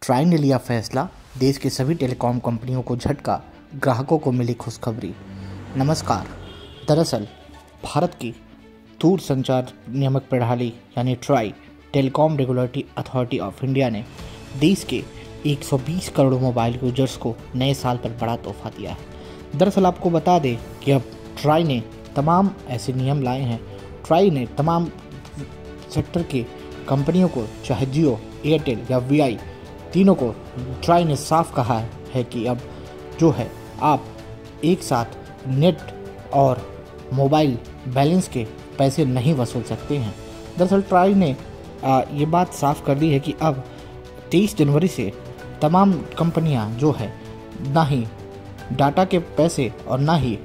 Try ने लिया फैसला, देश के सभी टेलीकॉम कंपनियों को झटका, ग्राहकों को मिली खुशखबरी। नमस्कार। दरअसल भारत की दूरसंचार नियामक प्रणाली यानी try telecom regulatory authority of India ने देश के 120 करोड़ मोबाइल यूजर्स को नए साल पर बड़ा तोहफा दिया है। दरअसल आपको बता दें कि अब ट्राई ने तमाम ऐसे नियम लाए हैं। ट्राई ने तमाम सेक्टर के कंपनियों को, चाहे जियो, एयरटेल या वीआई, तीनों को ट्राई ने साफ कहा है कि अब जो है आप एक साथ नेट और मोबाइल बैलेंस के पैसे नहीं वसूल सकते हैं। दरअसल ट्राई ने ये बात साफ कर दी है कि अब 23 जनवरी से तमाम कंपनियां जो है ना ही डाटा के पैसे और ना ही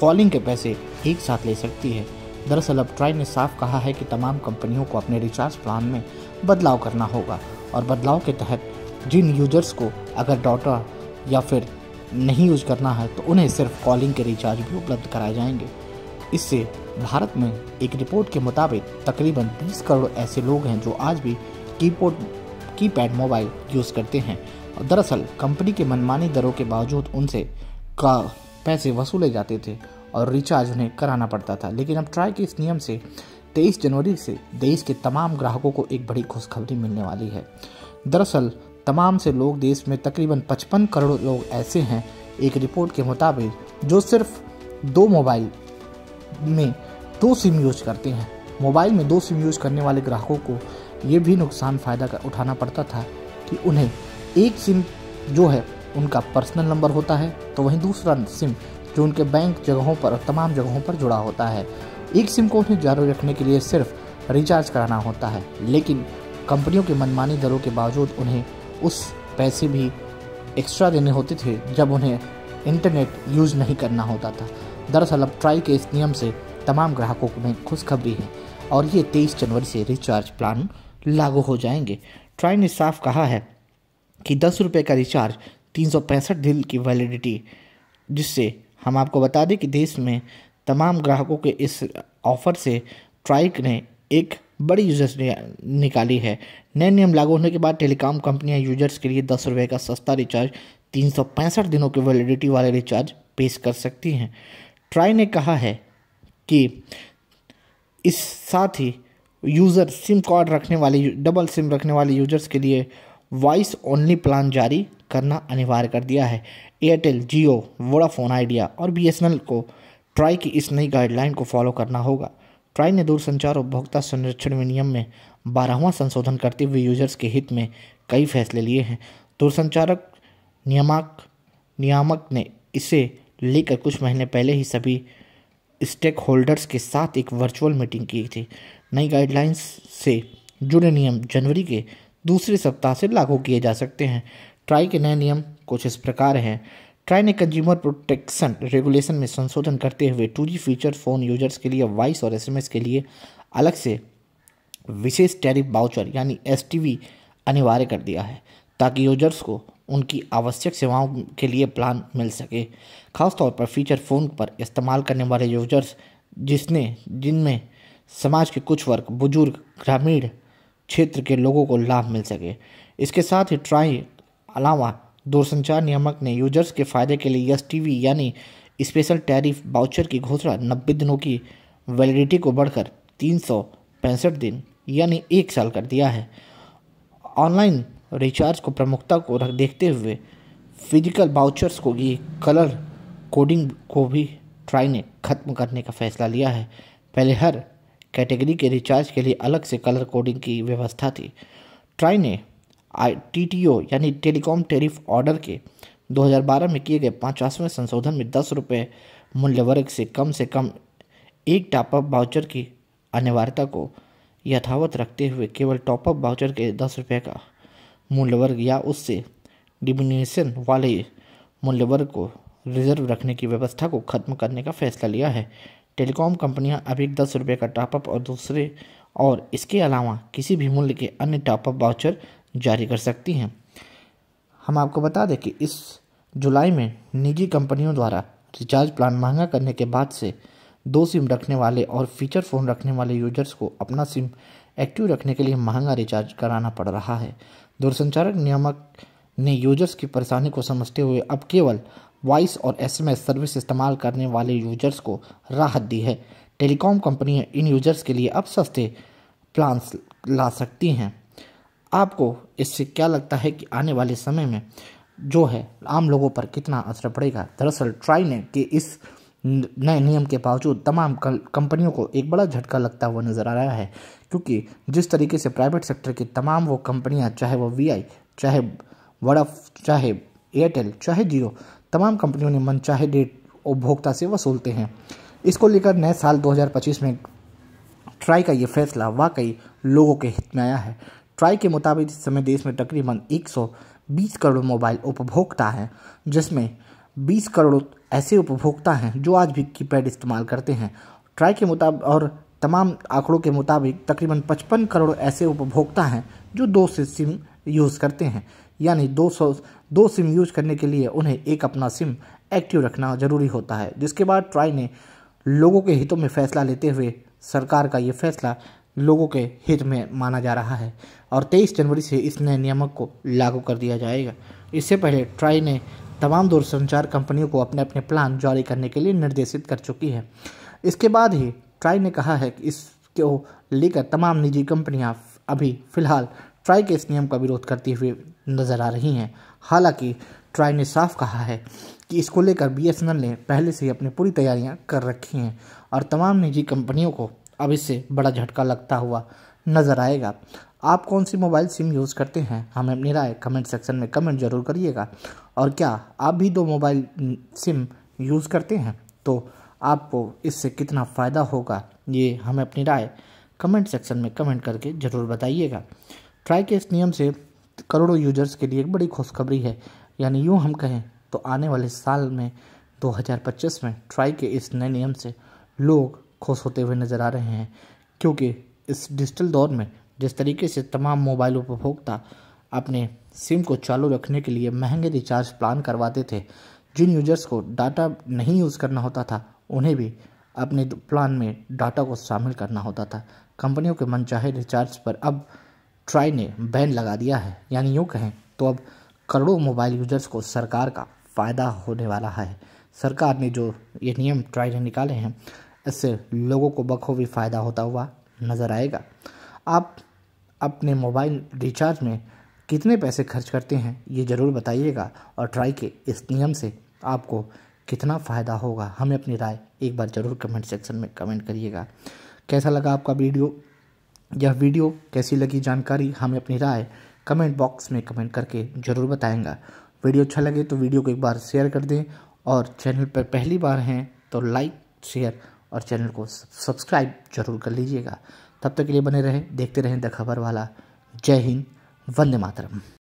कॉलिंग के पैसे एक साथ ले सकती है। दरअसल अब ट्राई ने साफ कहा है कि तमाम कंपनियों को अपने रिचार्ज प्लान में बदलाव करना होगा और बदलाव के तहत जिन यूजर्स को अगर डाटा या फिर नहीं यूज करना है तो उन्हें सिर्फ कॉलिंग के रिचार्ज भी उपलब्ध कराए जाएंगे। इससे भारत में एक रिपोर्ट के मुताबिक तकरीबन 30 करोड़ ऐसे लोग हैं जो आज भी कीपैड मोबाइल यूज़ करते हैं और दरअसल कंपनी के मनमानी दरों के बावजूद उनसे पैसे वसूले जाते थे और रिचार्ज उन्हें कराना पड़ता था। लेकिन अब ट्राई के इस नियम से 23 जनवरी से देश के तमाम ग्राहकों को एक बड़ी खुशखबरी मिलने वाली है। दरअसल तमाम से लोग, देश में तकरीबन 55 करोड़ लोग ऐसे हैं एक रिपोर्ट के मुताबिक जो सिर्फ 2 मोबाइल में 2 सिम यूज करते हैं। मोबाइल में 2 सिम यूज करने वाले ग्राहकों को ये भी नुकसान फ़ायदा उठाना पड़ता था कि उन्हें एक सिम जो है उनका पर्सनल नंबर होता है, तो वहीं दूसरा सिम जो उनके बैंक जगहों पर और तमाम जगहों पर जुड़ा होता है। एक सिम को उन्हें जारी रखने के लिए सिर्फ रिचार्ज कराना होता है, लेकिन कंपनियों के मनमानी दरों के बावजूद उन्हें उस पैसे भी एक्स्ट्रा देने होते थे जब उन्हें इंटरनेट यूज़ नहीं करना होता था। दरअसल अब ट्राई के इस नियम से तमाम ग्राहकों में खुशखबरी है और ये 23 जनवरी से रिचार्ज प्लान लागू हो जाएंगे। ट्राई ने साफ कहा है कि 10 रुपये का रिचार्ज 365 दिन की वैलिडिटी, जिससे हम आपको बता दें कि देश में तमाम ग्राहकों के इस ऑफर से ट्राई ने एक बड़ी यूजर्स निकाली है। नए नियम लागू होने के बाद टेलीकॉम कंपनियां यूजर्स के लिए 10 रुपये का सस्ता रिचार्ज 365 दिनों की वैलिडिटी वाले रिचार्ज पेश कर सकती हैं। ट्राई ने कहा है कि इस साथ ही यूज़र सिम कार्ड रखने वाले, डबल सिम रखने वाले यूजर्स के लिए वॉइस ओनली प्लान जारी करना अनिवार्य कर दिया है। एयरटेल, जियो, वोडाफोन आइडिया और बीएसएनएल को ट्राई की इस नई गाइडलाइन को फॉलो करना होगा। ट्राई ने दूरसंचार उपभोक्ता संरक्षण विनियम में 12वां संशोधन करते हुए यूजर्स के हित में कई फैसले लिए हैं। दूरसंचारक नियामक ने इसे लेकर कुछ महीने पहले ही सभी स्टेक होल्डर्स के साथ एक वर्चुअल मीटिंग की थी। नई गाइडलाइंस से जुड़े नियम जनवरी के दूसरे सप्ताह से लागू किए जा सकते हैं। ट्राई के नए नियम कुछ इस प्रकार हैं। ट्राई ने कंज्यूमर प्रोटेक्शन रेगुलेशन में संशोधन करते हुए 2G फीचर फ़ोन यूजर्स के लिए वॉइस और एसएमएस के लिए अलग से विशेष टैरिफ वाउचर यानी एसटीवी अनिवार्य कर दिया है, ताकि यूजर्स को उनकी आवश्यक सेवाओं के लिए प्लान मिल सके। खासतौर पर फीचर फ़ोन पर इस्तेमाल करने वाले यूजर्स जिनमें समाज के कुछ वर्ग, बुजुर्ग, ग्रामीण क्षेत्र के लोगों को लाभ मिल सके। इसके साथ ही ट्राई अलावा दूरसंचार नियामक ने यूजर्स के फ़ायदे के लिए एसटीवी यानी स्पेशल टैरिफ वाउचर की घोषणा 90 दिनों की वैलिडिटी को बढ़कर 365 दिन यानी 1 साल कर दिया है। ऑनलाइन रिचार्ज को प्रमुखता को देखते हुए फिजिकल वाउचर्स को ये कलर कोडिंग को भी ट्राई ने ख़त्म करने का फैसला लिया है। पहले हर कैटेगरी के रिचार्ज के लिए अलग से कलर कोडिंग की व्यवस्था थी। ट्राई ने टीटीओ यानी टेलीकॉम टैरिफ ऑर्डर के 2012 में किए गए 50वें संशोधन में 10 रुपये मूल्य वर्ग से कम एक टॉपअप वाउचर की अनिवार्यता को यथावत रखते हुए केवल टॉपअप वाउचर के 10 रुपये का मूल्य वर्ग या उससे डिमिनिशन वाले मूल्य वर्ग को रिजर्व रखने की व्यवस्था को खत्म करने का फैसला लिया है। टेलीकॉम कंपनियां अब एक 10 रुपये का टॉपअप और इसके अलावा किसी भी मूल्य के अन्य टॉपअप वाउचर जारी कर सकती हैं। हम आपको बता दें कि इस जुलाई में निजी कंपनियों द्वारा रिचार्ज प्लान महंगा करने के बाद से 2 सिम रखने वाले और फीचर फ़ोन रखने वाले यूजर्स को अपना सिम एक्टिव रखने के लिए महंगा रिचार्ज कराना पड़ रहा है। दूरसंचार नियामक ने यूजर्स की परेशानी को समझते हुए अब केवल वॉइस और एसएमएस सर्विस इस्तेमाल करने वाले यूजर्स को राहत दी है। टेलीकॉम कंपनियां इन यूजर्स के लिए अब सस्ते प्लान्स ला सकती हैं। आपको इससे क्या लगता है कि आने वाले समय में जो है आम लोगों पर कितना असर पड़ेगा? दरअसल ट्राई ने के इस नए नियम के बावजूद तमाम कंपनियों को एक बड़ा झटका लगता हुआ नजर आ रहा है, क्योंकि जिस तरीके से प्राइवेट सेक्टर की तमाम वो कंपनियां, चाहे वो वीआई, चाहे वोडाफोन, चाहे एयरटेल, चाहे जियो, तमाम कंपनियों ने मनचाहे रेट उपभोक्ता से वसूलते हैं। इसको लेकर नए साल 2025 में ट्राई का ये फैसला वाकई लोगों के हित में आया है। ट्राई के मुताबिक इस समय देश में तकरीबन 120 करोड़ मोबाइल उपभोक्ता हैं, जिसमें 20 करोड़ ऐसे उपभोक्ता हैं जो आज भी कीपैड इस्तेमाल करते हैं। ट्राई के मुताबिक और तमाम आंकड़ों के मुताबिक तकरीबन 55 करोड़ ऐसे उपभोक्ता हैं जो 2 सिम यूज़ करते हैं, यानी 2 सिम यूज करने के लिए उन्हें एक अपना सिम एक्टिव रखना जरूरी होता है। जिसके बाद ट्राई ने लोगों के हितों में फैसला लेते हुए सरकार का ये फैसला लोगों के हित में माना जा रहा है और 23 जनवरी से इस नए नियामक को लागू कर दिया जाएगा। इससे पहले ट्राई ने तमाम दूरसंचार कंपनियों को अपने अपने प्लान जारी करने के लिए निर्देशित कर चुकी है। इसके बाद ही ट्राई ने कहा है कि इसको लेकर तमाम निजी कंपनियां अभी फिलहाल ट्राई के इस नियम का विरोध करते हुए नजर आ रही हैं। हालांकि ट्राई ने साफ कहा है कि इसको लेकर बीएसएनएल ने पहले से ही अपनी पूरी तैयारियां कर रखी हैं और तमाम निजी कंपनियों को अब इससे बड़ा झटका लगता हुआ नजर आएगा। आप कौन सी मोबाइल सिम यूज़ करते हैं? हमें अपनी राय कमेंट सेक्शन में कमेंट जरूर करिएगा। और क्या आप भी 2 मोबाइल सिम यूज़ करते हैं? तो आपको इससे कितना फ़ायदा होगा, ये हमें अपनी राय कमेंट सेक्शन में कमेंट करके ज़रूर बताइएगा। ट्राई के इस नियम से करोड़ों यूजर्स के लिए एक बड़ी खुशखबरी है, यानी यूँ हम कहें तो आने वाले साल में 2025 में ट्राई के इस नए नियम से लोग खुश होते हुए नज़र आ रहे हैं, क्योंकि इस डिजिटल दौर में जिस तरीके से तमाम मोबाइल उपभोक्ता अपने सिम को चालू रखने के लिए महंगे रिचार्ज प्लान करवाते थे, जिन यूजर्स को डाटा नहीं यूज़ करना होता था उन्हें भी अपने प्लान में डाटा को शामिल करना होता था। कंपनियों के मनचाहे रिचार्ज पर अब ट्राई ने बैन लगा दिया है, यानी यूँ कहें तो अब करोड़ों मोबाइल यूजर्स को सरकार का फ़ायदा होने वाला है। सरकार ने जो ये नियम ट्राई ने निकाले हैं, इससे लोगों को बखूबी फ़ायदा होता हुआ नज़र आएगा। आप अपने मोबाइल रिचार्ज में कितने पैसे खर्च करते हैं ये ज़रूर बताइएगा और ट्राई के इस नियम से आपको कितना फ़ायदा होगा हमें अपनी राय एक बार ज़रूर कमेंट सेक्शन में कमेंट करिएगा। कैसा लगा आपका वीडियो? यह वीडियो कैसी लगी जानकारी हमें अपनी राय कमेंट बॉक्स में कमेंट करके ज़रूर बताएंगा। वीडियो अच्छा लगे तो वीडियो को एक बार शेयर कर दें और चैनल पर पहली बार हैं तो लाइक, शेयर और चैनल को सब्सक्राइब जरूर कर लीजिएगा। तब तक के लिए बने रहें, देखते रहें द खबर वाला। जय हिंद, वंदे मातरम।